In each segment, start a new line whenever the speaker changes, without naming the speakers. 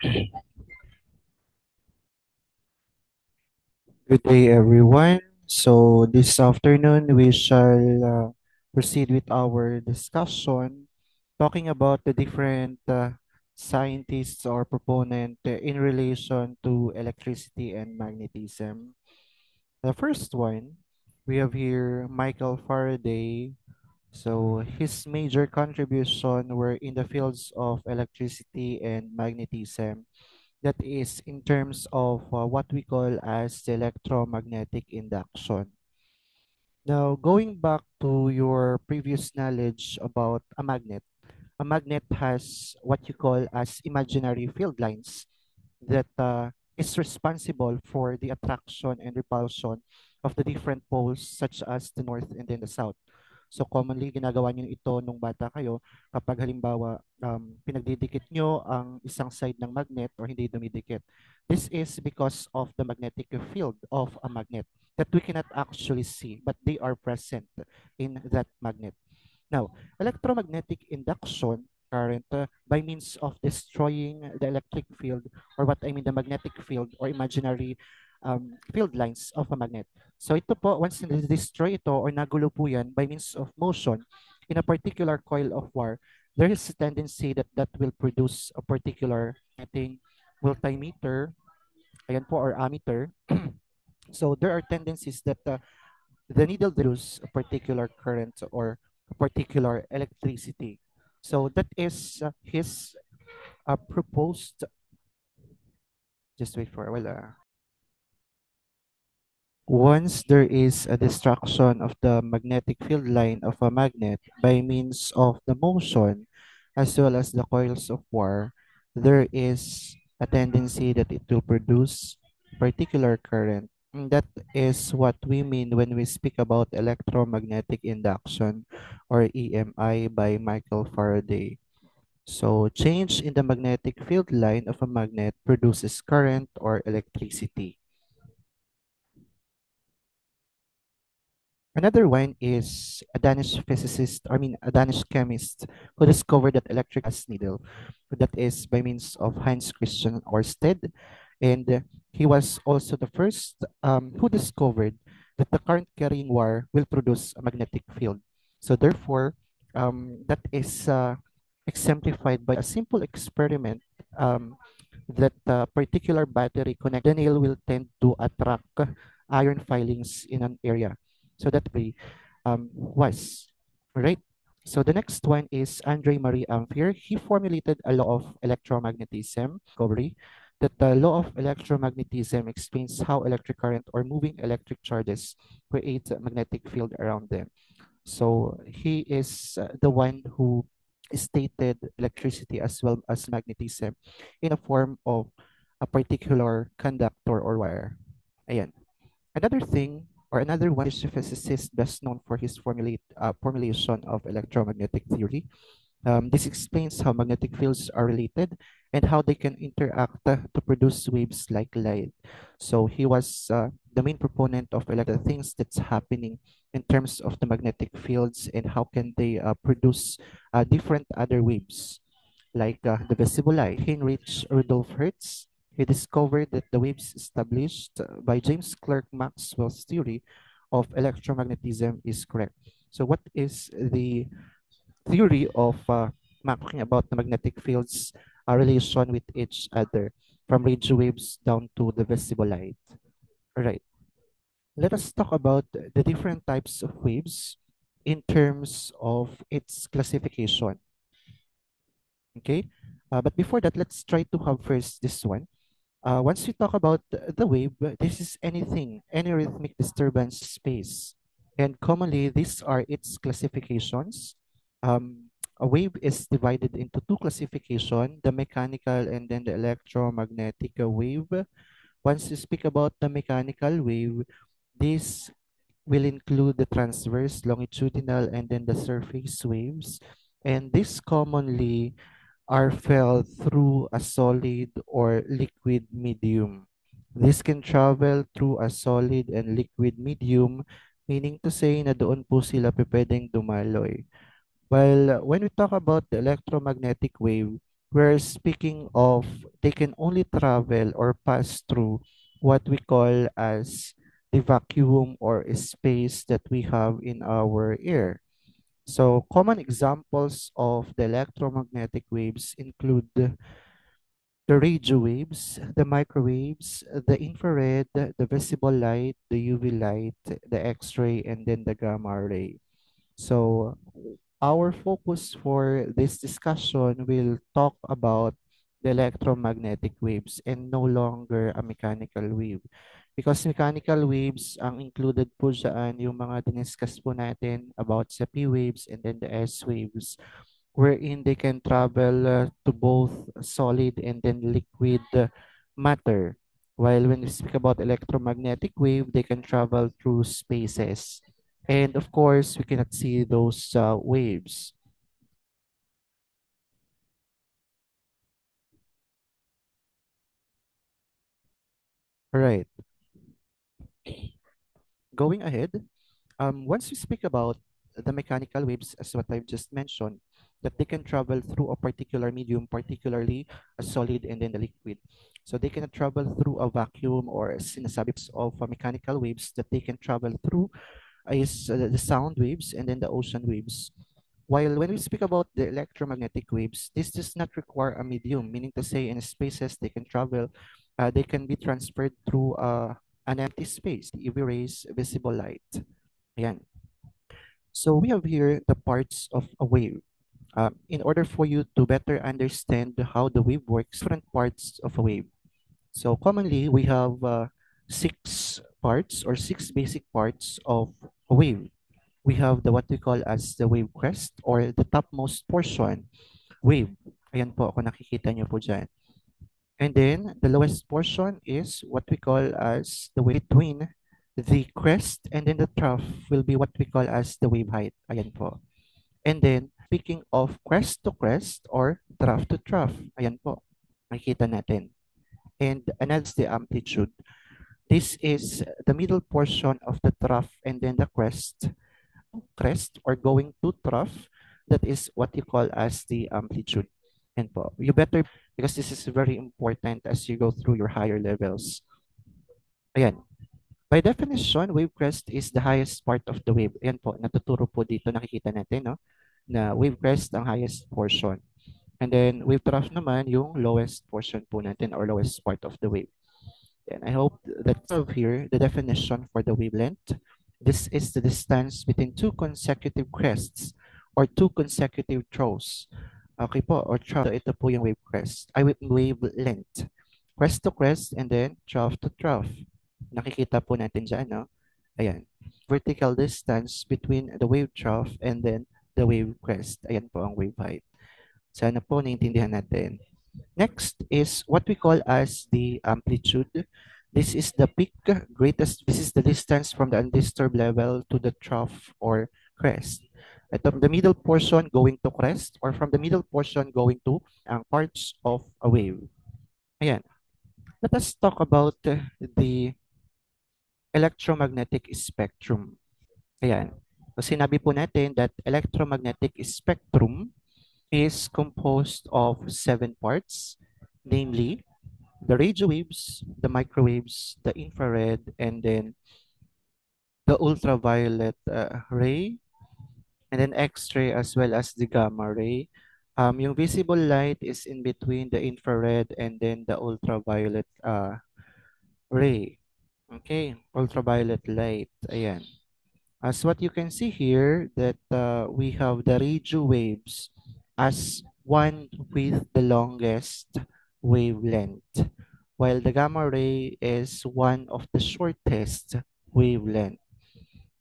Good day, everyone. So, this afternoon, we shall proceed with our discussion talking about the different scientists or proponent in relation to electricity and magnetism. The first one, we have here Michael Faraday. So, his major contribution were in the fields of electricity and magnetism, that is in terms of what we call as the electromagnetic induction. Now, going back to your previous knowledge about a magnet has what you call as imaginary field lines that is responsible for the attraction and repulsion of the different poles such as the north and then the south. So commonly ginagawa niyo ito nung bata kayo kapag halimbawa pinagdidikit nyo ang isang side ng magnet or hindi dumidikit. This is because of the magnetic field of a magnet that we cannot actually see but they are present in that magnet. Now, electromagnetic induction current by means of destroying the electric field or what I mean the magnetic field or imaginary field lines of a magnet. So ito po, once destroy ito or nagulo po yan by means of motion in a particular coil of wire, there is a tendency that that will produce a particular, I think, multimeter, ayan po, or ammeter. So there are tendencies that the needle draws a particular current or a particular electricity. So that is his proposed. Just wait for a while. Once there is a destruction of the magnetic field line of a magnet by means of the motion as well as the coils of wire, there is a tendency that it will produce particular current. And that is what we mean when we speak about electromagnetic induction or EMI by Michael Faraday. So change in the magnetic field line of a magnet produces current or electricity. Another one is a Danish physicist, I mean, a Danish chemist who discovered that electric gas needle, that is by means of Hans Christian Ørsted. And he was also the first who discovered that the current carrying wire will produce a magnetic field. So therefore, that is exemplified by a simple experiment that a particular battery connected nail will tend to attract iron filings in an area. So that way was right. So the next one is Andre Marie Ampere. He formulated a law of electromagnetism discovery that the law of electromagnetism explains how electric current or moving electric charges create a magnetic field around them. So he is the one who stated electricity as well as magnetism in a form of a particular conductor or wire. Ayan. Another thing, or another one is a physicist best known for his formulation of electromagnetic theory. This explains how magnetic fields are related and how they can interact to produce waves like light. So he was the main proponent of things that's happening in terms of the magnetic fields and how can they produce different other waves like the visible light. Heinrich Rudolf Hertz, he discovered that the waves established by James Clerk Maxwell's theory of electromagnetism is correct. So what is the theory of talking about the magnetic fields relation with each other from radio waves down to the visible light? All right. Let us talk about the different types of waves in terms of its classification. Okay. But before that, let's try to have first this one. Once we talk about the wave, this is anything, any rhythmic disturbance space. And commonly, these are its classifications. A wave is divided into two classification, the mechanical and then the electromagnetic wave. Once you speak about the mechanical wave, this will include the transverse, longitudinal, and then the surface waves. And this commonly are felt through a solid or liquid medium. This can travel through a solid and liquid medium, meaning to say na doon po sila pwedeng dumaloy. While when we talk about the electromagnetic wave, We're speaking of they can only travel or pass through what we call as the vacuum or space that we have in our ear. So common examples of the electromagnetic waves include the radio waves, the microwaves, the infrared, the visible light, the UV light, the X-ray, and then the gamma ray. So our focus for this discussion will talk about the electromagnetic waves and no longer a mechanical wave. Because mechanical waves, ang included po dyan yung mga diniscuss po natin about sa P waves and then the S waves, wherein they can travel to both solid and then liquid matter. While when we speak about electromagnetic wave, they can travel through spaces. And of course, we cannot see those waves. All right, going ahead. Once we speak about the mechanical waves, as what I've just mentioned, that they can travel through a particular medium, particularly a solid and then the liquid. So they cannot travel through a vacuum or sinasabi of mechanical waves that they can travel through is the sound waves and then the ocean waves. While when we speak about the electromagnetic waves, this does not require a medium, meaning to say in spaces they can travel, they can be transferred through an empty space, UV rays, visible light. Ayan. So we have here the parts of a wave. In order for you to better understand how the wave works, different parts of a wave. So commonly we have six parts or six basic parts of a wave. We have the what we call as the wave crest or the topmost portion, wave. Ayan po, kung nakikita niyo po dyan. And then the lowest portion is what we call as the wave between the crest and then the trough will be what we call as the wave height. Ayan po. And then speaking of crest to crest or trough to trough, ayan po, makikita natin. And another is the amplitude. This is the middle portion of the trough and then the crest or going to trough, that is what you call as the amplitude. And po, you better, because this is very important as you go through your higher levels. Ayan. By definition, wave crest is the highest part of the wave. Ayan po, natuturo po dito, nakikita natin, no? Na wave crest ang highest portion. And then wave trough naman yung lowest portion po natin or lowest part of the wave. And I hope that's of here the definition for the wavelength. This is the distance between two consecutive crests or two consecutive troughs. Okay po, or trough. So ito po yung wave crest. I wavelength. Crest to crest and then trough to trough. Nakikita po natin dyan, no? Ayan. Vertical distance between the wave trough and then the wave crest. Ayan po ang wave height. Sana po naintindihan natin. Next is what we call as the amplitude. This is the peak greatest, this is the distance from the undisturbed level to the trough or crest. Ito, from the middle portion going to crest or from the middle portion going to ang parts of a wave. Ayan. Let us talk about the electromagnetic spectrum. Ayan. So sinabi po natin that electromagnetic spectrum is composed of seven parts, namely the radio waves, the microwaves, the infrared, and then the ultraviolet ray, and then X-ray as well as the gamma ray. Yung visible light is in between the infrared and then the ultraviolet ray. Okay, ultraviolet light. Ayan. As what you can see here, that we have the radio waves as one with the longest wavelength, while the gamma ray is one of the shortest wavelength.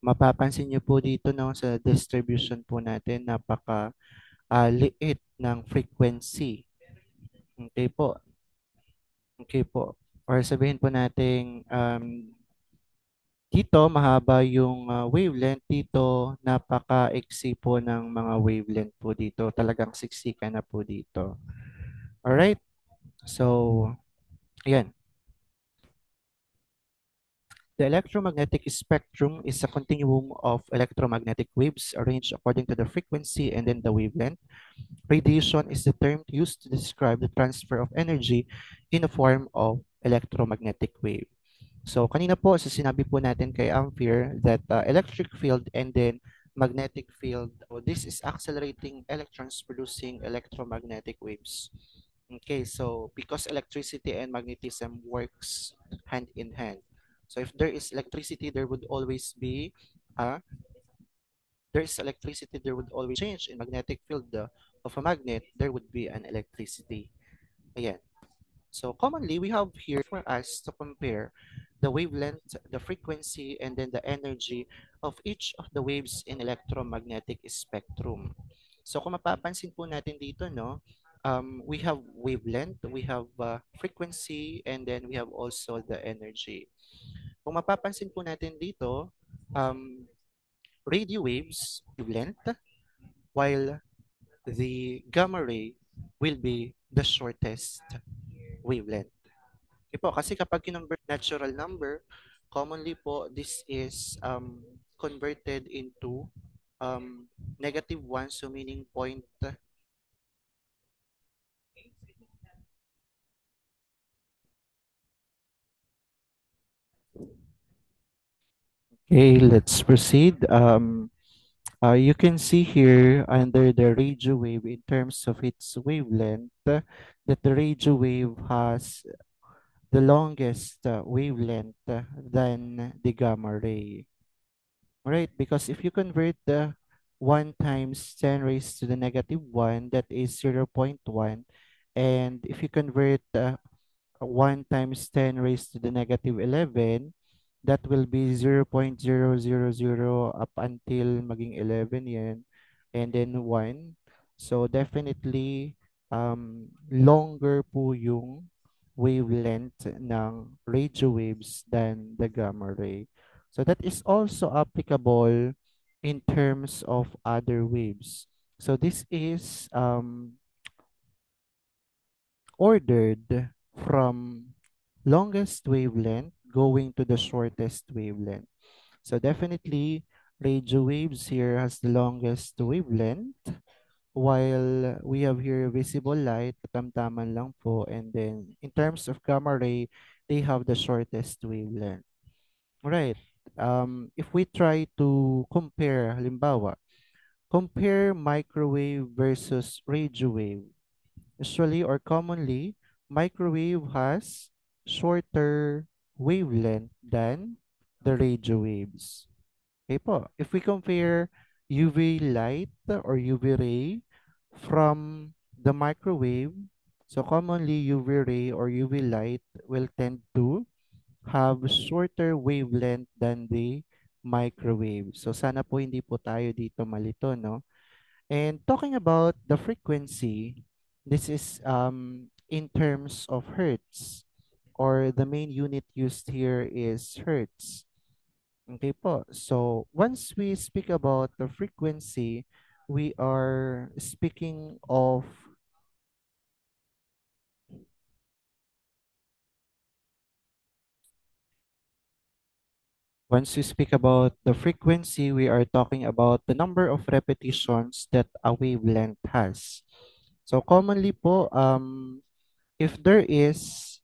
Mapapansin niyo po dito no, sa distribution po natin, napaka liit ng frequency. Okay po. Okay po. Or sabihin po natin, dito, mahaba yung wavelength. Dito, napaka-iksi po ng mga wavelength po dito. Talagang siksika na po dito. Alright? So, ayan. The electromagnetic spectrum is a continuum of electromagnetic waves arranged according to the frequency and then the wavelength. Radiation is the term used to describe the transfer of energy in the form of electromagnetic wave. So kanina po sa sinabi po natin kay Ampere that electric field and then magnetic field, this is accelerating electrons producing electromagnetic waves. Okay, so because electricity and magnetism works hand in hand. So if there is electricity, there would always be uh, there is electricity, there would always change in magnetic field of a magnet, there would be an electricity. Ayan. So commonly, we have here for us to compare the wavelength, the frequency, and then the energy of each of the waves in electromagnetic spectrum. So kung mapapansin po natin dito, no, we have wavelength, we have frequency, and then we have also the energy. Kung mapapansin po natin dito, um, radio waves, wavelength, while the gamma ray will be the shortest wavelength. Okay po, kasi kapag kinonvert natural number, commonly po, this is converted into negative 1, so meaning point. Okay, let's proceed. You can see here under the radio wave in terms of its wavelength that the radio wave has the longest wavelength than the gamma ray. Right, because if you convert the 1 times 10 raised to the negative 1, that is 0.1. And if you convert 1 times 10 raised to the negative 11, that will be 0.000 up until maging 11 yan, and then 1. So definitely, longer po yung wavelength ng radio waves than the gamma ray. So that is also applicable in terms of other waves. So this is ordered from longest wavelength going to the shortest wavelength. So definitely, radio waves here has the longest wavelength, while we have here visible light, tamtaman lang po, and then in terms of gamma ray, they have the shortest wavelength. Right. If we try to compare, halimbawa, compare microwave versus radio wave. Usually or commonly, microwave has shorter wavelength than the radio waves. Okay po. If we compare UV light or UV ray from the microwave, so commonly UV ray or UV light will tend to have shorter wavelength than the microwave. So sana po hindi po tayo dito malito, no? And talking about the frequency, this is in terms of hertz, or the main unit used here is hertz. Okay po. So once we speak about the frequency, we are speaking of once we speak about the frequency, we are talking about the number of repetitions that a wavelength has. So commonly po, if there is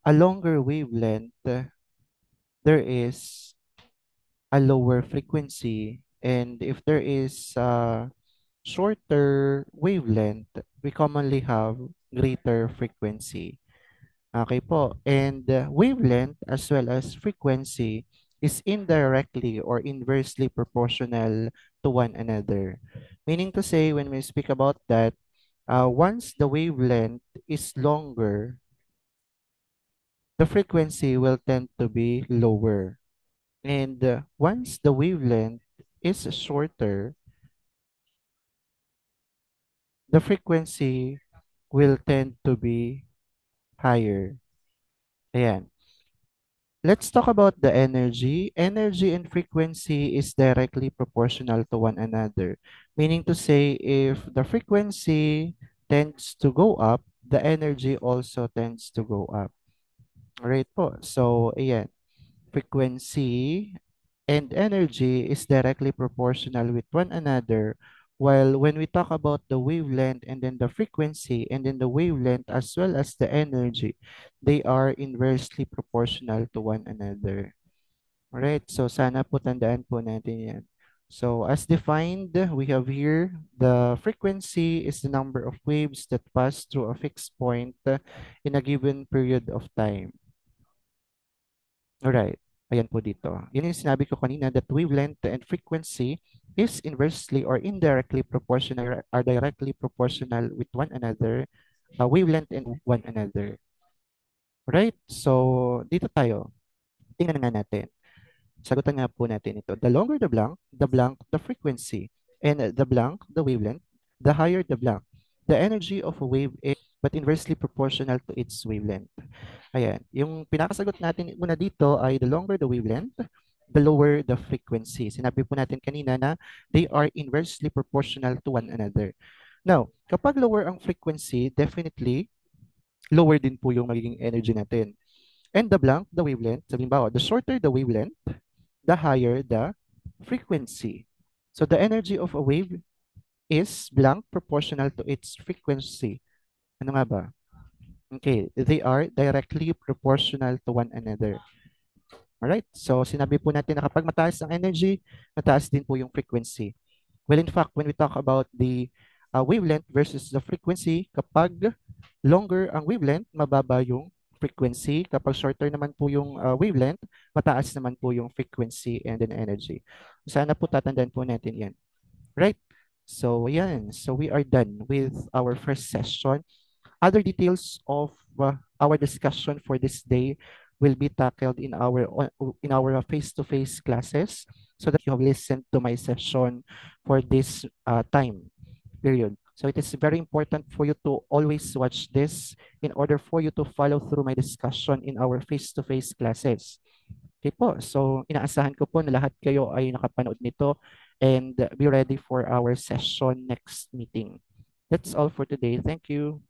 a longer wavelength, there is a lower frequency. And if there is a shorter wavelength, we commonly have greater frequency. Okay po. And wavelength as well as frequency is indirectly or inversely proportional to one another. Meaning to say, when we speak about that, once the wavelength is longer, the frequency will tend to be lower. And once the wavelength is shorter, the frequency will tend to be higher. Ayan. Let's talk about the energy. Energy and frequency is directly proportional to one another. Meaning to say, if the frequency tends to go up, the energy also tends to go up. Right po. So, ayan. frequency and energy is directly proportional with one another. While when we talk about the wavelength and then the frequency and then the wavelength as well as the energy, they are inversely proportional to one another. Alright, so sana po tandaan po natin yan. So as defined, we have here the frequency is the number of waves that pass through a fixed point in a given period of time. Alright, ayan po dito. Yun yung sinabi ko kanina that wavelength and frequency is inversely or indirectly proportional are directly proportional with one another, wavelength and one another. Right? So, dito tayo. Tingnan nga natin. Sagutan nga po natin ito. The longer the blank, the frequency, and the blank, the wavelength, the higher the blank. The energy of a wave is but inversely proportional to its wavelength. Ayan. Yung pinakasagot natin muna dito ay the longer the wavelength, the lower the frequency. Sinabi po natin kanina na they are inversely proportional to one another. Now, kapag lower ang frequency, definitely lower din po yung magiging energy natin. And the blank, the wavelength, sabihin ba, the shorter the wavelength, the higher the frequency. So the energy of a wave is blank proportional to its frequency. Ano nga ba? Okay, they are directly proportional to one another. Alright, so sinabi po natin na kapag mataas ang energy, mataas din po yung frequency. Well, in fact, when we talk about the wavelength versus the frequency, kapag longer ang wavelength, mababa yung frequency. Kapag shorter naman po yung wavelength, mataas naman po yung frequency and then energy. Sana po tatandaan po natin yan. Right? So, yan. So, we are done with our first session. Other details of our discussion for this day will be tackled in our face-to-face classes so that you have listened to my session for this time period. So it is very important for you to always watch this in order for you to follow through my discussion in our face-to-face classes. Okay po, so inaasahan ko po na lahat kayo ay nakapanood nito and be ready for our session next meeting. That's all for today. Thank you.